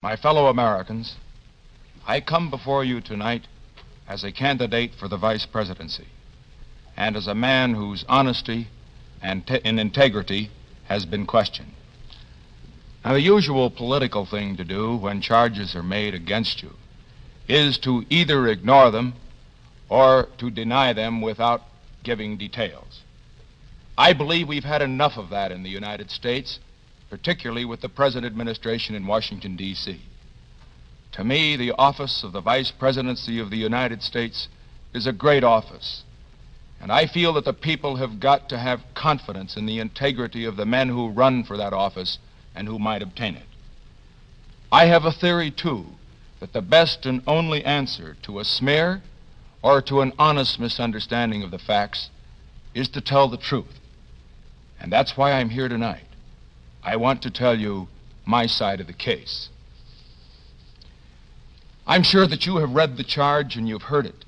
My fellow Americans, I come before you tonight as a candidate for the vice presidency and as a man whose honesty and integrity has been questioned. Now, the usual political thing to do when charges are made against you is to either ignore them or to deny them without giving details. I believe we've had enough of that in the United States, particularly with the present administration in Washington, D.C. To me, the office of the Vice Presidency of the United States is a great office, and I feel that the people have got to have confidence in the integrity of the men who run for that office and who might obtain it. I have a theory, too, that the best and only answer to a smear or to an honest misunderstanding of the facts is to tell the truth. And that's why I'm here tonight. I want to tell you my side of the case. I'm sure that you have read the charge and you've heard it,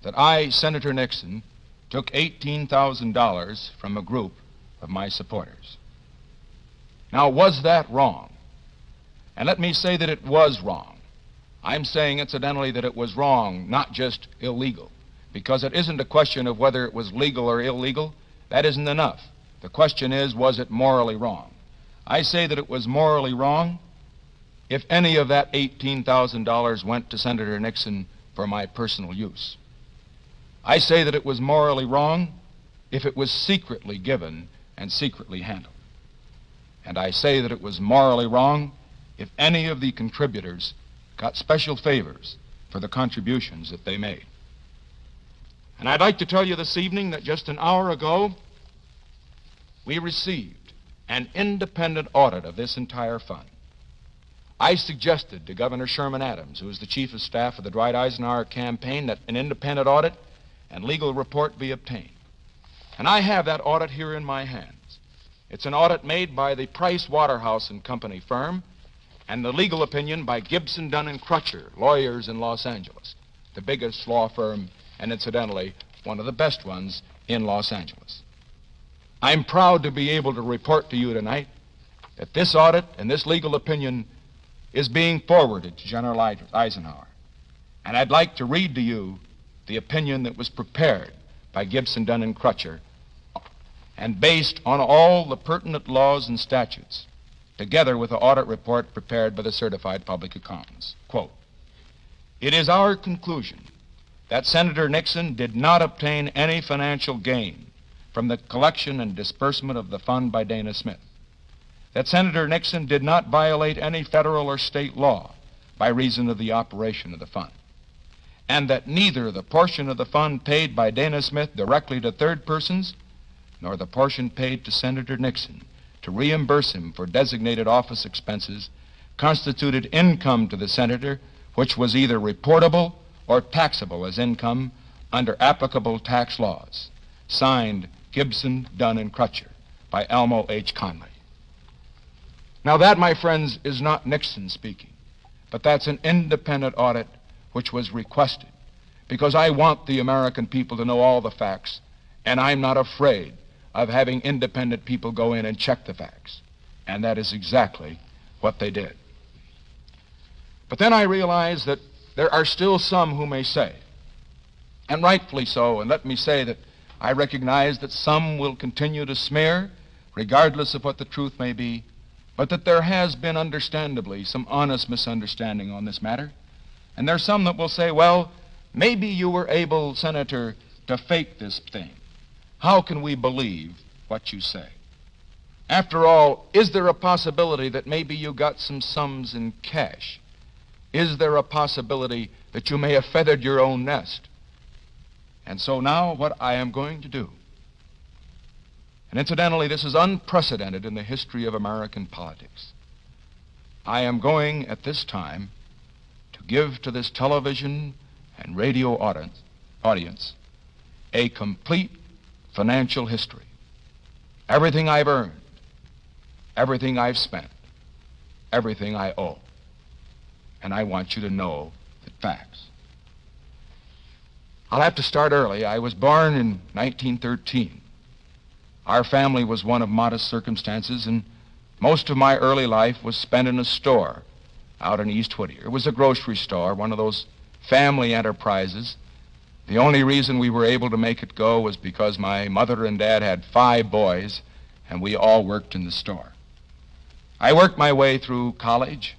that I, Senator Nixon, took $18,000 from a group of my supporters. Now, was that wrong? And let me say that it was wrong. I'm saying, incidentally, that it was wrong, not just illegal, because it isn't a question of whether it was legal or illegal. That isn't enough. The question is, was it morally wrong? I say that it was morally wrong if any of that $18,000 went to Senator Nixon for my personal use. I say that it was morally wrong if it was secretly given and secretly handled. And I say that it was morally wrong if any of the contributors got special favors for the contributions that they made. And I'd like to tell you this evening that just an hour ago, we received an independent audit of this entire fund. I suggested to Governor Sherman Adams, who is the chief of staff of the Dwight Eisenhower campaign, that an independent audit and legal report be obtained. And I have that audit here in my hands. It's an audit made by the Price Waterhouse and Company firm and the legal opinion by Gibson, Dunn & Crutcher, lawyers in Los Angeles, the biggest law firm and, incidentally, one of the best ones in Los Angeles. I'm proud to be able to report to you tonight that this audit and this legal opinion is being forwarded to General Eisenhower. And I'd like to read to you the opinion that was prepared by Gibson, Dunn & Crutcher and based on all the pertinent laws and statutes, together with the audit report prepared by the certified public accountants. Quote, "It is our conclusion that Senator Nixon did not obtain any financial gain from the collection and disbursement of the fund by Dana Smith, that Senator Nixon did not violate any federal or state law by reason of the operation of the fund, and that neither the portion of the fund paid by Dana Smith directly to third persons nor the portion paid to Senator Nixon to reimburse him for designated office expenses constituted income to the senator which was either reportable or taxable as income under applicable tax laws. Signed, Gibson, Dunn & Crutcher, by Elmo H. Conley." Now that, my friends, is not Nixon speaking, but that's an independent audit which was requested because I want the American people to know all the facts, and I'm not afraid of having independent people go in and check the facts. And that is exactly what they did. But then I realize that there are still some who may say, and rightfully so, and let me say that I recognize that some will continue to smear, regardless of what the truth may be, but that there has been, understandably, some honest misunderstanding on this matter. And there are some that will say, well, maybe you were able, Senator, to fake this thing. How can we believe what you say? After all, is there a possibility that maybe you got some sums in cash? Is there a possibility that you may have feathered your own nest? And so now what I am going to do, and incidentally, this is unprecedented in the history of American politics. I am going at this time to give to this television and radio audience a complete financial history. Everything I've earned, everything I've spent, everything I owe. And I want you to know the facts. I'll have to start early. I was born in 1913. Our family was one of modest circumstances, and most of my early life was spent in a store out in East Whittier. It was a grocery store, one of those family enterprises. The only reason we were able to make it go was because my mother and dad had 5 boys, and we all worked in the store. I worked my way through college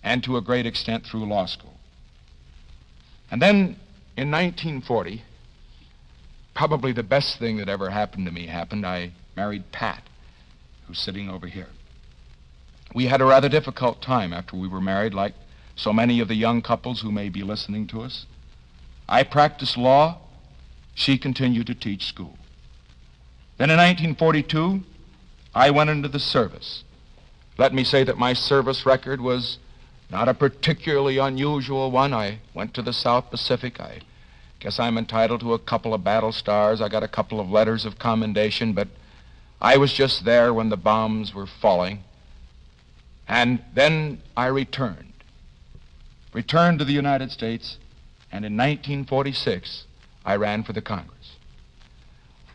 and to a great extent through law school. And then in 1940, probably the best thing that ever happened to me happened. I married Pat, who's sitting over here. We had a rather difficult time after we were married, like so many of the young couples who may be listening to us. I practiced law. She continued to teach school. Then in 1942, I went into the service. Let me say that my service record was not a particularly unusual one. I went to the South Pacific. I guess I'm entitled to a couple of battle stars. I got a couple of letters of commendation, but I was just there when the bombs were falling. And then I returned to the United States, and in 1946, I ran for the Congress.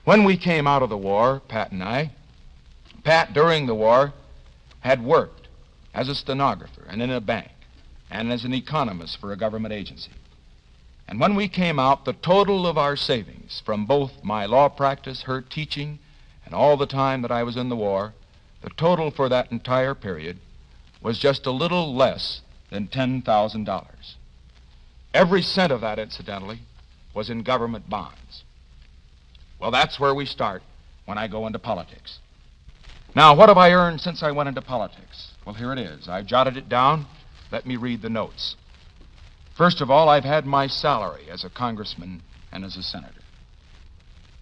When we came out of the war, Pat and I, Pat, during the war, had worked as a stenographer and in a bank and as an economist for a government agency. And when we came out, the total of our savings from both my law practice, her teaching, and all the time that I was in the war, the total for that entire period was just a little less than $10,000. Every cent of that, incidentally, was in government bonds. Well, that's where we start when I go into politics. Now, what have I earned since I went into politics? Well, here it is. I jotted it down. Let me read the notes. First of all, I've had my salary as a congressman and as a senator.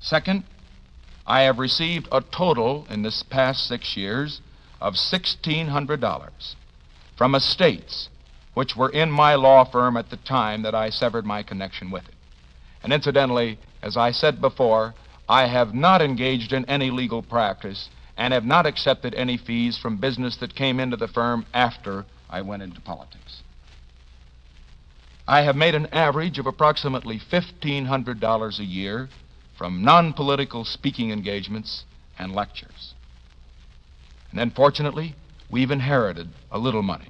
Second, I have received a total in this past 6 years of $1,600 from estates which were in my law firm at the time that I severed my connection with it. And incidentally, as I said before, I have not engaged in any legal practice and have not accepted any fees from business that came into the firm after I went into politics. I have made an average of approximately $1,500 a year from non-political speaking engagements and lectures. And then, fortunately, we've inherited a little money.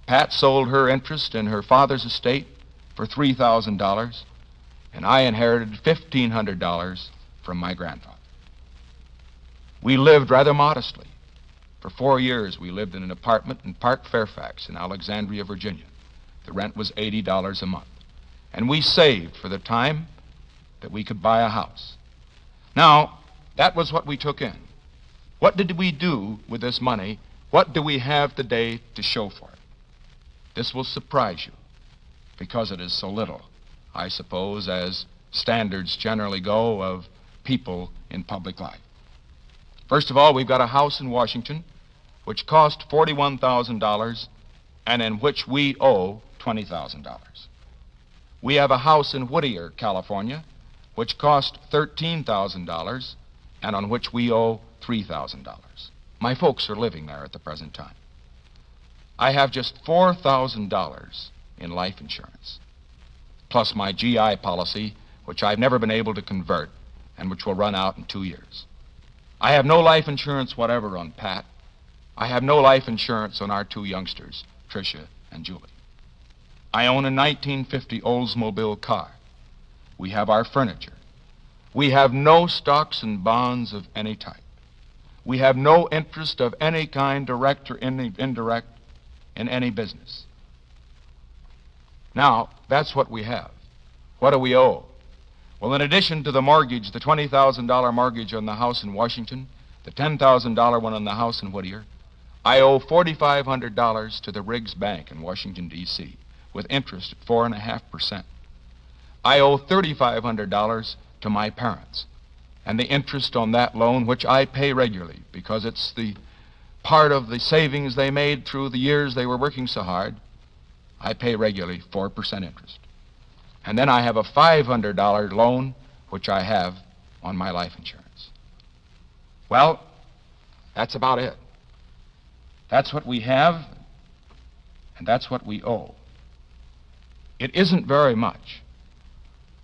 Pat sold her interest in her father's estate for $3,000, and I inherited $1,500 from my grandfather. We lived rather modestly. For 4 years, we lived in an apartment in Park Fairfax in Alexandria, Virginia. The rent was $80 a month. And we saved for the time that we could buy a house. Now, that was what we took in. What did we do with this money? What do we have today to show for it? This will surprise you, because it is so little, I suppose, as standards generally go of people in public life. First of all, we've got a house in Washington which cost $41,000 and in which we owe $20,000. We have a house in Whittier, California, which cost $13,000 and on which we owe $3,000. My folks are living there at the present time. I have just $4,000 in life insurance, plus my GI policy, which I've never been able to convert and which will run out in 2 years. I have no life insurance whatever on Pat. I have no life insurance on our 2 youngsters, Tricia and Julie. I own a 1950 Oldsmobile car. We have our furniture. We have no stocks and bonds of any type. We have no interest of any kind, direct or indirect, in any business. Now, that's what we have. What do we owe? Well, in addition to the mortgage, the $20,000 mortgage on the house in Washington, the $10,000 one on the house in Whittier, I owe $4,500 to the Riggs Bank in Washington, D.C., with interest at 4.5%. I owe $3,500 to my parents, and the interest on that loan, which I pay regularly because it's the part of the savings they made through the years they were working so hard, I pay regularly 4% interest. And then I have a $500 loan, which I have on my life insurance. Well, that's about it. That's what we have, and that's what we owe. It isn't very much,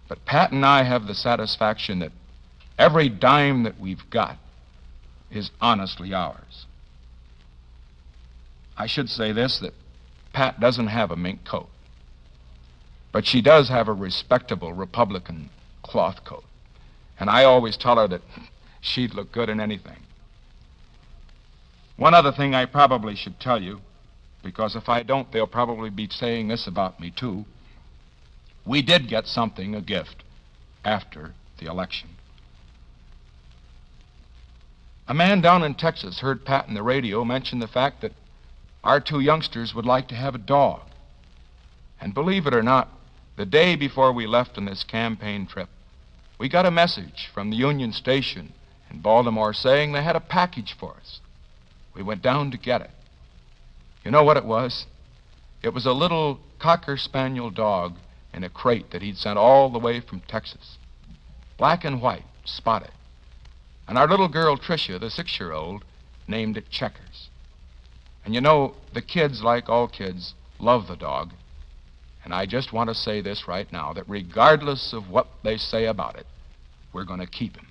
but Pat and I have the satisfaction that every dime that we've got is honestly ours. I should say this, that Pat doesn't have a mink coat, but she does have a respectable Republican cloth coat. And I always tell her that she'd look good in anything. One other thing I probably should tell you, because if I don't, they'll probably be saying this about me, too. We did get something, a gift, after the election. A man down in Texas heard Pat on the radio mention the fact that our two youngsters would like to have a dog. And believe it or not, the day before we left on this campaign trip, we got a message from the Union Station in Baltimore saying they had a package for us. We went down to get it. You know what it was? It was a little Cocker Spaniel dog in a crate that he'd sent all the way from Texas. Black and white, spotted. And our little girl, Tricia, the 6-year-old, named it Checkers. And you know, the kids, like all kids, love the dog. And I just want to say this right now, that regardless of what they say about it, we're going to keep him.